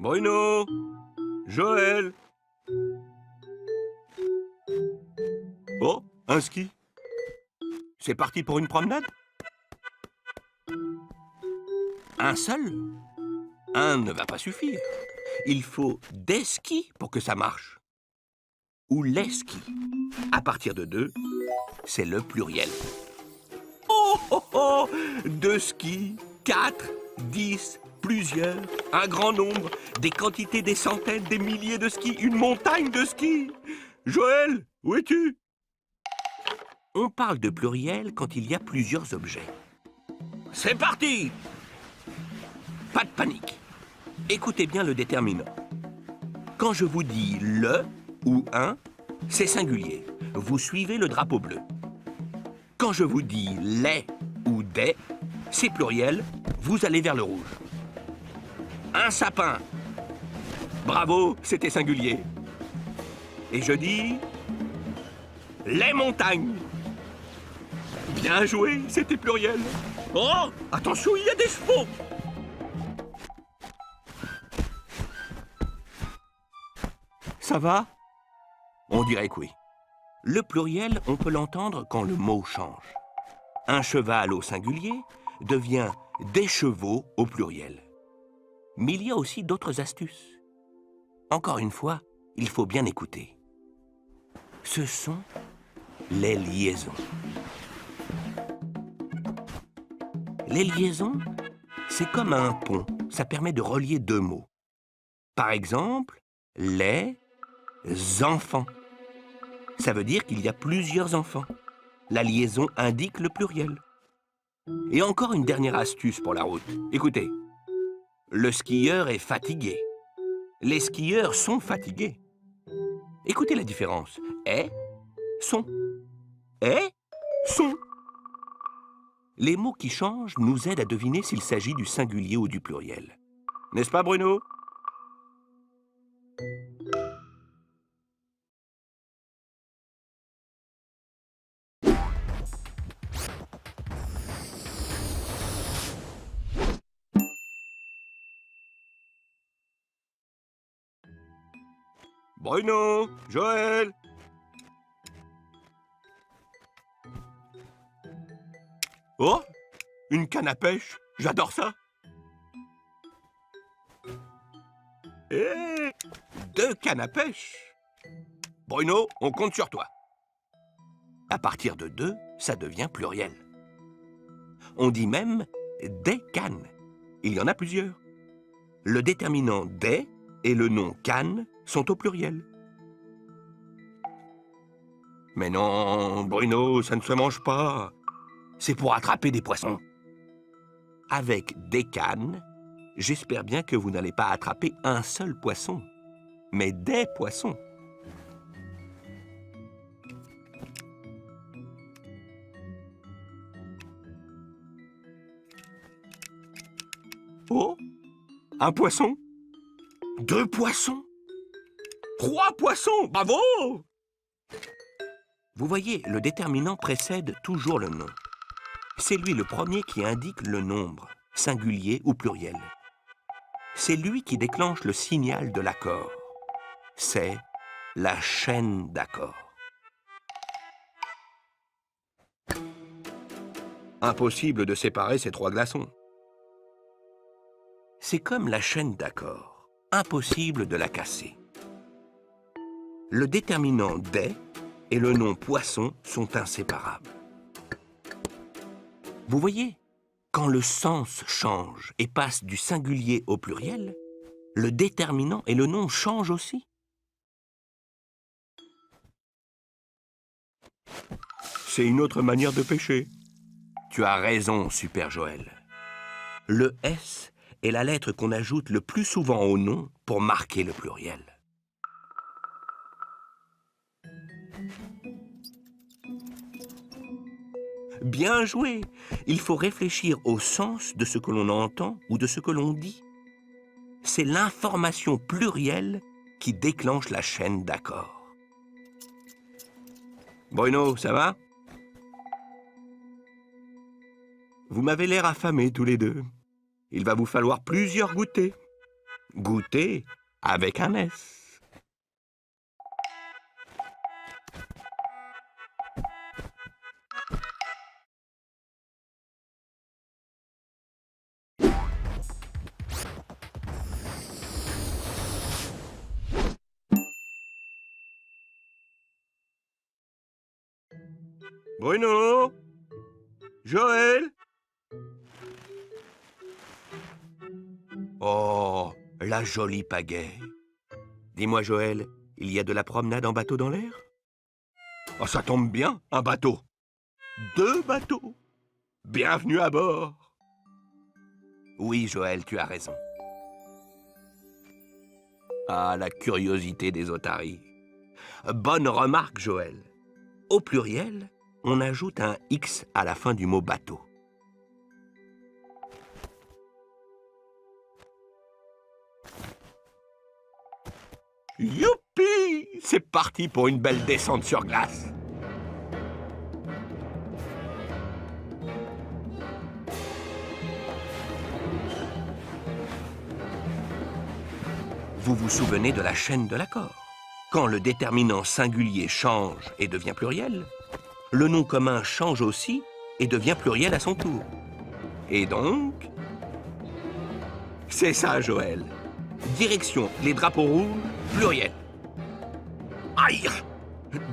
Bruno, Joël. Oh, un ski. C'est parti pour une promenade? Un seul? Un ne va pas suffire. Il faut des skis pour que ça marche. Ou les skis. À partir de 2, c'est le pluriel. Oh, oh, oh! 2 skis, 4, 10, plusieurs, un grand nombre, des quantités, des centaines, des milliers de skis, une montagne de skis. Joël, où es-tu? On parle de pluriel quand il y a plusieurs objets. C'est parti! Pas de panique. Écoutez bien le déterminant. Quand je vous dis le ou un, c'est singulier. Vous suivez le drapeau bleu. Quand je vous dis les ou des, c'est pluriel. Vous allez vers le rouge. Un sapin. Bravo, c'était singulier. Et je dis les montagnes. Bien joué, c'était pluriel. Oh, attention, il y a des chevaux. Ça va? On dirait que oui. Le pluriel, on peut l'entendre quand le mot change. Un cheval au singulier devient des chevaux au pluriel. Mais il y a aussi d'autres astuces. Encore une fois, il faut bien écouter. Ce sont les liaisons. Les liaisons, c'est comme un pont. Ça permet de relier 2 mots. Par exemple, les enfants. Ça veut dire qu'il y a plusieurs enfants. La liaison indique le pluriel. Et encore une dernière astuce pour la route. Écoutez, le skieur est fatigué. Les skieurs sont fatigués. Écoutez la différence. Est, sont. Est, sont. Les mots qui changent nous aident à deviner s'il s'agit du singulier ou du pluriel. N'est-ce pas, Bruno? Bruno, Joël. Oh, une canne à pêche, j'adore ça. Et 2 cannes à pêche. Bruno, on compte sur toi. À partir de 2, ça devient pluriel. On dit même des cannes. Il y en a plusieurs. Le déterminant des et le nom canne sont au pluriel. Mais non, Bruno, ça ne se mange pas. C'est pour attraper des poissons. Avec des cannes, j'espère bien que vous n'allez pas attraper un seul poisson, mais des poissons. Oh, un poisson, 2 poissons, 3 poissons, bravo! Vous voyez, le déterminant précède toujours le nom. C'est lui le premier qui indique le nombre, singulier ou pluriel. C'est lui qui déclenche le signal de l'accord. C'est la chaîne d'accords. Impossible de séparer ces 3 glaçons. C'est comme la chaîne d'accords. Impossible de la casser. Le déterminant des et le nom poisson sont inséparables. Vous voyez, quand le sens change et passe du singulier au pluriel, le déterminant et le nom changent aussi. C'est une autre manière de pêcher. Tu as raison, Super Joël. Le S est la lettre qu'on ajoute le plus souvent au nom pour marquer le pluriel. Bien joué! Il faut réfléchir au sens de ce que l'on entend ou de ce que l'on dit. C'est l'information plurielle qui déclenche la chaîne d'accords. Bruno, ça va? Vous m'avez l'air affamés tous les deux. Il va vous falloir plusieurs goûters. Goûter avec un S. Bruno? Joël? Oh, la jolie pagaie. Dis-moi, Joël, il y a de la promenade en bateau dans l'air? Oh, ça tombe bien, un bateau. 2 bateaux. Bienvenue à bord. Oui, Joël, tu as raison. Ah, la curiosité des otaries. Bonne remarque, Joël. Au pluriel, on ajoute un X à la fin du mot bateau. Youpi! C'est parti pour une belle descente sur glace. Vous vous souvenez de la chaîne de l'accord? Quand le déterminant singulier change et devient pluriel, le nom commun change aussi et devient pluriel à son tour. Et donc... C'est ça, Joël. Direction les drapeaux rouges, pluriel. Aïe!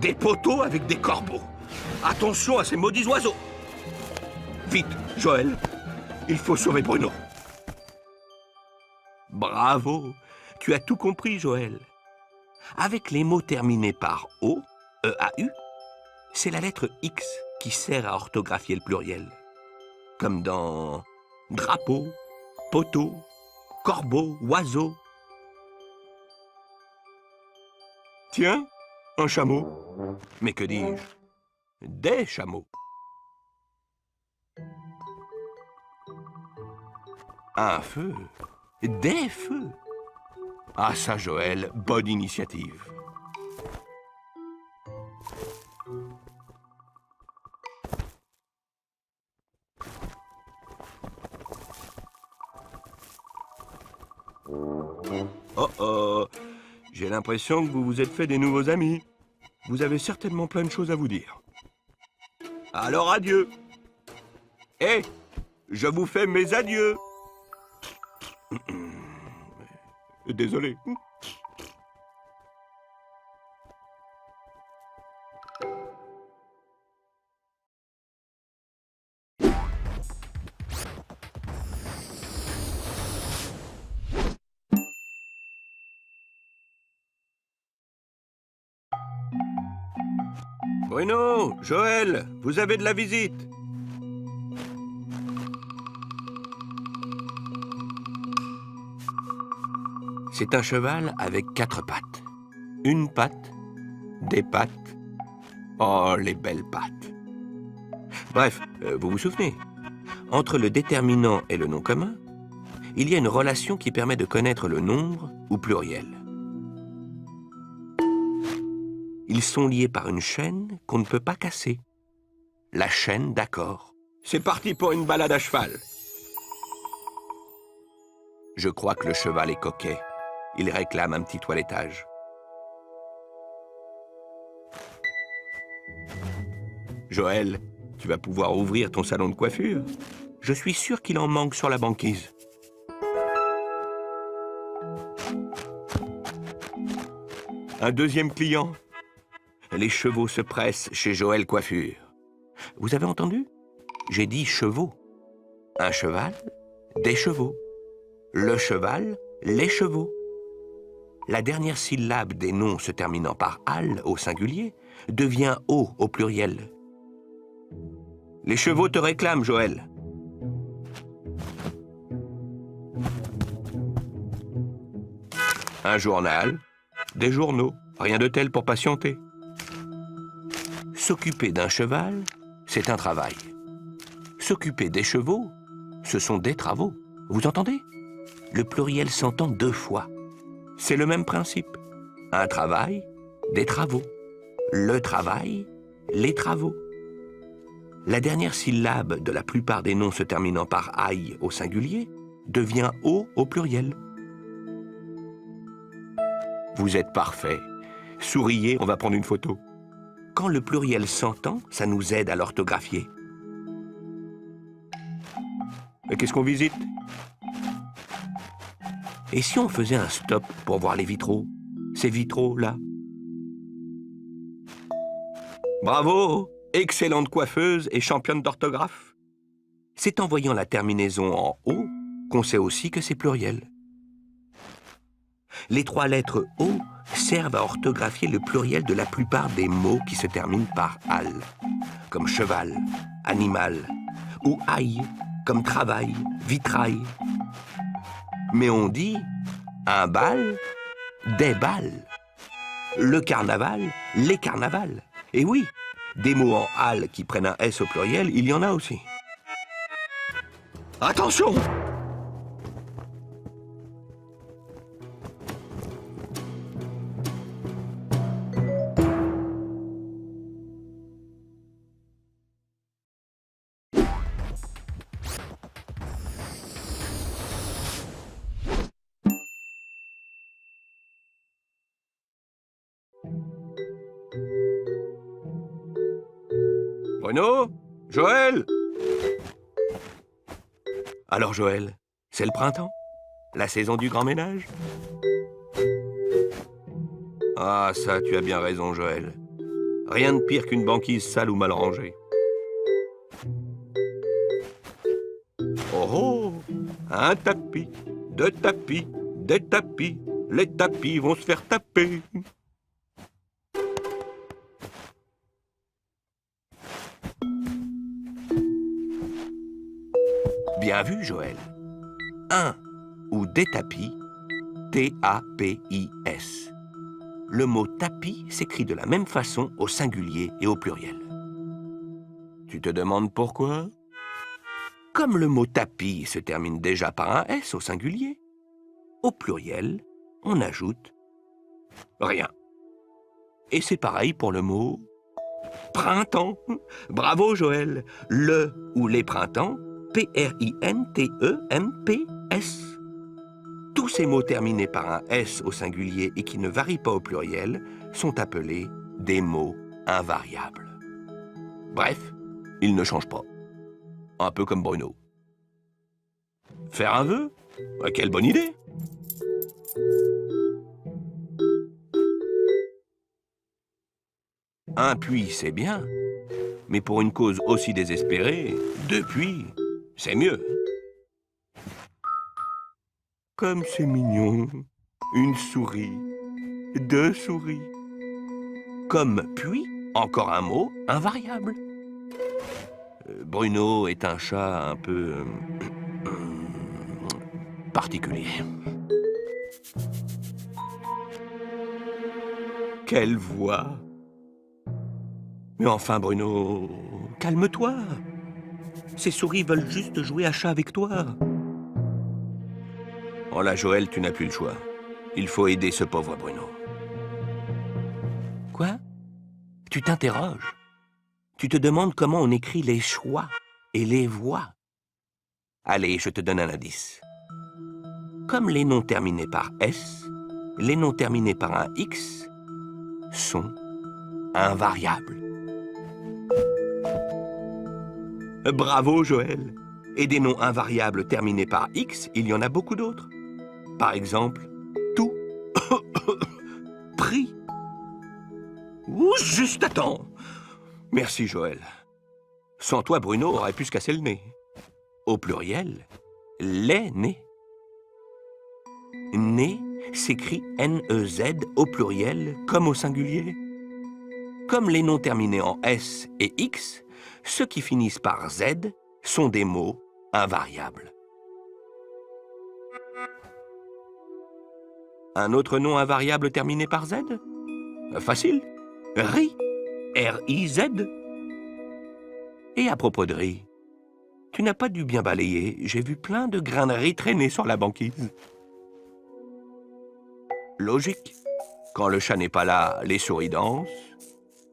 Des poteaux avec des corbeaux. Attention à ces maudits oiseaux. Vite, Joël, il faut sauver Bruno. Bravo, tu as tout compris, Joël. Avec les mots terminés par O, E-A-U, c'est la lettre X qui sert à orthographier le pluriel. Comme dans drapeau, poteau, corbeau, oiseau. Tiens, un chameau. Mais que dis-je? Des chameaux. Un feu. Des feux. Ah ça, Joël, bonne initiative. Oh oh, j'ai l'impression que vous vous êtes fait des nouveaux amis. Vous avez certainement plein de choses à vous dire. Alors adieu. Eh, je vous fais mes adieux. Désolé. Bruno, Joël, vous avez de la visite. C'est un cheval avec 4 pattes. Une patte, des pattes. Oh, les belles pattes. Bref, vous vous souvenez, entre le déterminant et le nom commun, il y a une relation qui permet de connaître le nombre ou pluriel. Ils sont liés par une chaîne qu'on ne peut pas casser. La chaîne d'accord. C'est parti pour une balade à cheval. Je crois que le cheval est coquet. Il réclame un petit toilettage. Joël, tu vas pouvoir ouvrir ton salon de coiffure. Je suis sûr qu'il en manque sur la banquise. Un deuxième client. Les chevaux se pressent chez Joël Coiffure. Vous avez entendu? J'ai dit chevaux. Un cheval, des chevaux. Le cheval, les chevaux. La dernière syllabe des noms se terminant par al au singulier devient o au pluriel. Les chevaux te réclament, Joël. Un journal, des journaux, rien de tel pour patienter. S'occuper d'un cheval, c'est un travail. S'occuper des chevaux, ce sont des travaux. Vous entendez? Le pluriel s'entend 2 fois. C'est le même principe. Un travail, des travaux. Le travail, les travaux. La dernière syllabe de la plupart des noms se terminant par aïe au singulier devient o au pluriel. Vous êtes parfait. Souriez, on va prendre une photo. Quand le pluriel s'entend, ça nous aide à l'orthographier. Et qu'est-ce qu'on visite? Et si on faisait un stop pour voir les vitraux? Ces vitraux-là. Bravo! Excellente coiffeuse et championne d'orthographe. C'est en voyant la terminaison en O qu'on sait aussi que c'est pluriel. Les 3 lettres O servent à orthographier le pluriel de la plupart des mots qui se terminent par al, comme cheval, animal, ou ail, comme travail, vitrail. Mais on dit un bal, des balles, le carnaval, les carnavals. Et oui, des mots en al qui prennent un S au pluriel, il y en a aussi. Attention! Bruno? Joël? Alors Joël, c'est le printemps? La saison du grand ménage? Ah ça, tu as bien raison Joël. Rien de pire qu'une banquise sale ou mal rangée. Oh oh! Un tapis, 2 tapis, des tapis. Les tapis vont se faire taper. Bien vu, Joël. Un ou des tapis, T-A-P-I-S. Le mot tapis s'écrit de la même façon au singulier et au pluriel. Tu te demandes pourquoi? Comme le mot tapis se termine déjà par un S au singulier, au pluriel, on ajoute rien. Et c'est pareil pour le mot printemps. Bravo, Joël. Le ou les printemps, P-R-I-N-T-E-M-P-S. Tous ces mots terminés par un S au singulier et qui ne varient pas au pluriel sont appelés des mots invariables. Bref, ils ne changent pas. Un peu comme Bruno. Faire un vœu? Quelle bonne idée! Un puits, c'est bien. Mais pour une cause aussi désespérée, 2 puits, c'est mieux. Comme c'est mignon. Une souris, 2 souris. Comme puis, encore un mot invariable. Bruno est un chat un peu particulier. Quelle voix! Mais enfin, Bruno, calme-toi. Ces souris veulent juste jouer à chat avec toi. Oh là, Joël, tu n'as plus le choix. Il faut aider ce pauvre Bruno. Quoi? Tu t'interroges. Tu te demandes comment on écrit les choix et les voix. Allez, je te donne un indice. Comme les noms terminés par S, les noms terminés par un X sont invariables. Bravo, Joël. Et des noms invariables terminés par X, il y en a beaucoup d'autres. Par exemple, tout, pris. Ou juste à temps. Merci, Joël. Sans toi, Bruno aurait pu se casser le nez. Au pluriel, les nez. Nez s'écrit N-E-Z au pluriel comme au singulier. Comme les noms terminés en S et X, ceux qui finissent par Z sont des mots invariables. Un autre nom invariable terminé par Z? Facile. Riz. R-I-Z. Et à propos de riz, tu n'as pas dû bien balayer. J'ai vu plein de grains de riz traîner sur la banquise. Logique. Quand le chat n'est pas là, les souris dansent.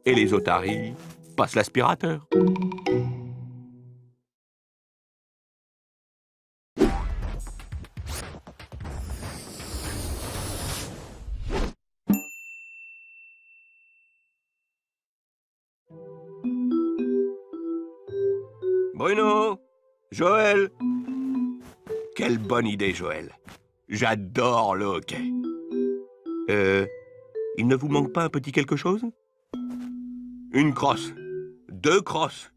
Et les otaries passent l'aspirateur. Bruno! Joël! Quelle bonne idée, Joël. J'adore le hockey. Il ne vous manque pas un petit quelque chose? Une crosse. 2 crosses.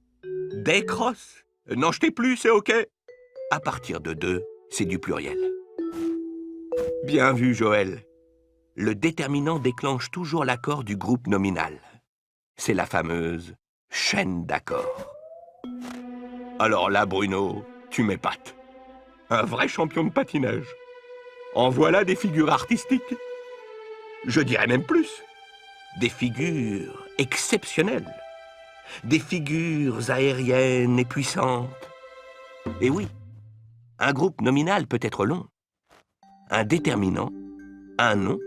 Des crosses. N'en jetez plus, c'est OK. À partir de 2, c'est du pluriel. Bien vu, Joël. Le déterminant déclenche toujours l'accord du groupe nominal. C'est la fameuse chaîne d'accords. Alors là, Bruno, tu m'épates. Un vrai champion de patinage. En voilà des figures artistiques. Je dirais même plus. Des figures exceptionnelles. Des figures aériennes et puissantes. Et oui, un groupe nominal peut être long. Un déterminant, un nom,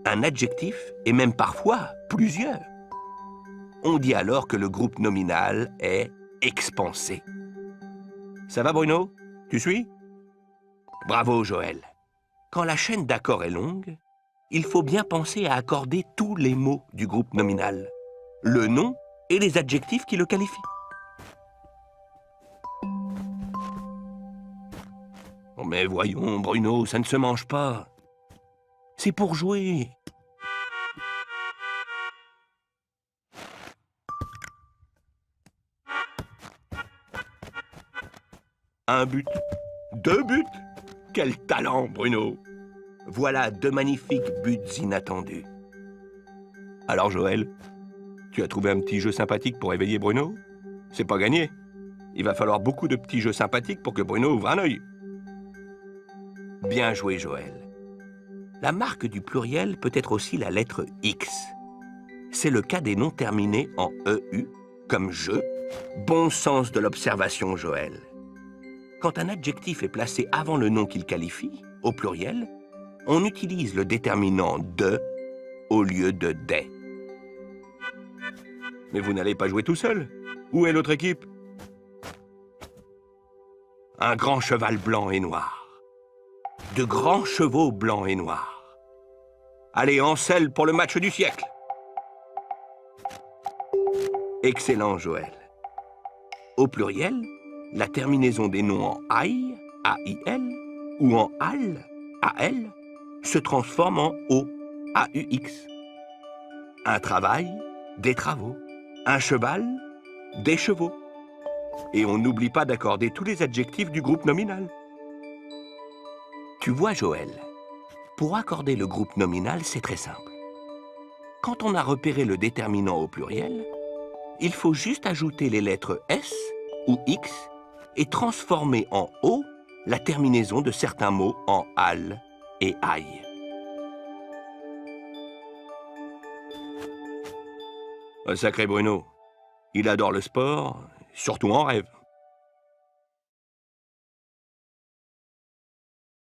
un adjectif et même parfois plusieurs. On dit alors que le groupe nominal est expansé. Ça va, Bruno? Tu suis? Bravo, Joël. Quand la chaîne d'accords est longue, il faut bien penser à accorder tous les mots du groupe nominal, le nom et les adjectifs qui le qualifient. Oh, mais voyons, Bruno, ça ne se mange pas. C'est pour jouer. Un but, 2 buts. Quel talent, Bruno! Voilà 2 magnifiques buts inattendus. Alors, Joël, tu as trouvé un petit jeu sympathique pour éveiller Bruno? C'est pas gagné. Il va falloir beaucoup de petits jeux sympathiques pour que Bruno ouvre un œil. Bien joué, Joël. La marque du pluriel peut être aussi la lettre X. C'est le cas des noms terminés en EU, comme je. Bon sens de l'observation, Joël. Quand un adjectif est placé avant le nom qu'il qualifie, au pluriel, on utilise le déterminant de au lieu de des. Mais vous n'allez pas jouer tout seul. Où est l'autre équipe? Un grand cheval blanc et noir. De grands chevaux blancs et noirs. Allez, en selle pour le match du siècle. Excellent, Joël. Au pluriel, la terminaison des noms en aï, A-I-L, ou en al, A-L, se transforme en o, A-U-X. Un travail, des travaux. Un cheval, des chevaux. Et on n'oublie pas d'accorder tous les adjectifs du groupe nominal. Tu vois, Joël, pour accorder le groupe nominal, c'est très simple. Quand on a repéré le déterminant au pluriel, il faut juste ajouter les lettres S ou X et transformer en O la terminaison de certains mots en al et aïe. Un sacré Bruno. Il adore le sport, surtout en rêve.